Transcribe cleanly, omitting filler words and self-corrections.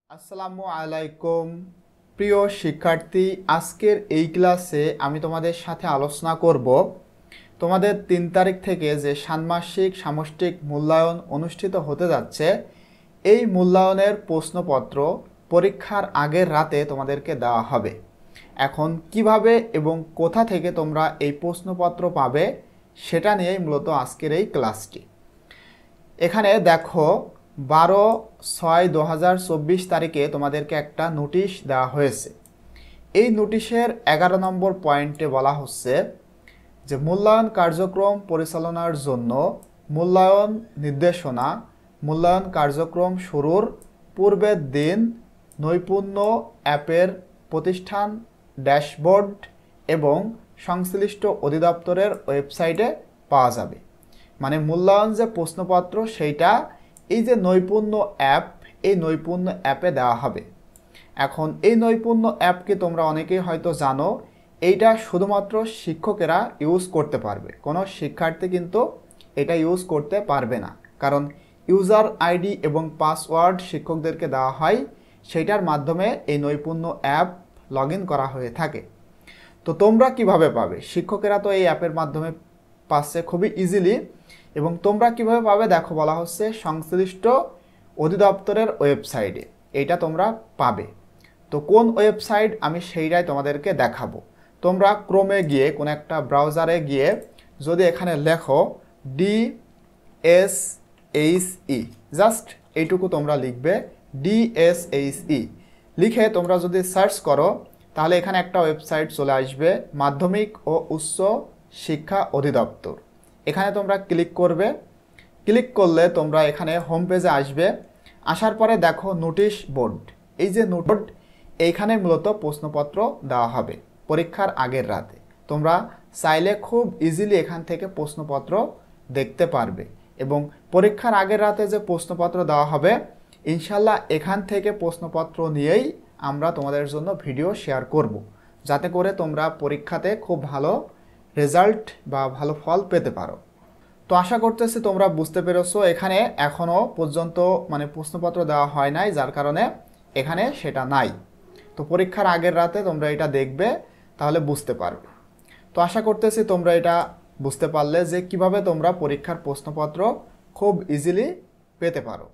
আসসালামু আলাইকুম প্রিয় শিক্ষার্থী, আজকের এই ক্লাসে আমি তোমাদের সাথে আলোচনা করব তোমাদের ৩ তারিখ থেকে যে ষান্মাসিক সামষ্টিক মূল্যায়ন অনুষ্ঠিত হতে যাচ্ছে। এই মূল্যায়নের প্রশ্নপত্র পরীক্ষার আগের রাতে তোমাদেরকে দেওয়া হবে। এখন কিভাবে এবং কোথা থেকে তোমরা এই প্রশ্নপত্র পাবে সেটা নিয়েই মূলত আজকের এই ক্লাসটি। এখানে দেখো 12/6/2024 তারিখে তোমাদেরকে একটা নোটিশ দেওয়া হয়েছে। এই নোটিশের 11 নম্বর পয়েন্টে বলা হচ্ছে যে মূল্যায়ন কার্যক্রম পরিচালনার জন্য মূল্যায়ন নির্দেশনা মূল্যায়ন কার্যক্রম শুরুর পূর্বের দিন নৈপুণ্য অ্যাপের প্রতিষ্ঠান ড্যাশবোর্ড এবং সংশ্লিষ্ট অধিদপ্তরের ওয়েবসাইটে পাওয়া যাবে। মানে মূল্যায়ন যে প্রশ্নপত্র সেইটা এই যে নৈপুণ্য অ্যাপ, এই নৈপুণ্য অ্যাপে দেওয়া হবে। এখন এই নৈপুণ্য অ্যাপকে তোমরা অনেকেই হয়তো জানো, এইটা শুধুমাত্র শিক্ষকেরা ইউজ করতে পারবে, কোনো শিক্ষার্থী কিন্তু এটা ইউজ করতে পারবে না। কারণ ইউজার আইডি এবং পাসওয়ার্ড শিক্ষকদেরকে দেওয়া হয়, সেইটার মাধ্যমে এই নৈপুণ্য অ্যাপ লগ ইন করা হয়ে থাকে। তো তোমরা কিভাবে পাবে? শিক্ষকেরা তো এই অ্যাপের মাধ্যমে পাচ্ছে খুবই ইজিলি, এবং তোমরা কিভাবে পাবে দেখো বলা হচ্ছে সংশ্লিষ্ট অধিদপ্তরের ওয়েবসাইটে এইটা তোমরা পাবে। তো কোন ওয়েবসাইট আমি সেইটাই তোমাদেরকে দেখাবো। তোমরা ক্রোমে গিয়ে কোন একটা ব্রাউজারে গিয়ে যদি এখানে লেখো DSHE, জাস্ট এইটুকু তোমরা লিখবে DSHE লিখে তোমরা যদি সার্চ করো তাহলে এখানে একটা ওয়েবসাইট চলে আসবে, মাধ্যমিক ও উচ্চ শিক্ষা অধিদপ্তর। এখানে তোমরা ক্লিক করবে। ক্লিক করলে তোমরা এখানে হোম পেজে আসবে। আসার পরে দেখো নোটিশ বোর্ড, এই যে নোট বোর্ড, এইখানে মূলত প্রশ্নপত্র দেওয়া হবে পরীক্ষার আগের রাতে। তোমরা চাইলে খুব ইজিলি এখান থেকে প্রশ্নপত্র দেখতে পারবে, এবং পরীক্ষার আগের রাতে যে প্রশ্নপত্র দেওয়া হবে ইনশাল্লাহ এখান থেকে প্রশ্নপত্র নিয়েই আমরা তোমাদের জন্য ভিডিও শেয়ার করব, যাতে করে তোমরা পরীক্ষাতে খুব ভালো রেজাল্ট বা ভালো ফল পেতে পারো। তো আশা করতেছি তোমরা বুঝতে পেরেছো। এখানে এখনও পর্যন্ত মানে প্রশ্নপত্র দেওয়া হয় নাই, যার কারণে এখানে সেটা নাই। তো পরীক্ষার আগের রাতে তোমরা এটা দেখবে, তাহলে বুঝতে পারবে। তো আশা করতেছি তোমরা এটা বুঝতে পারলে যে কিভাবে তোমরা পরীক্ষার প্রশ্নপত্র খুব ইজিলি পেতে পারো।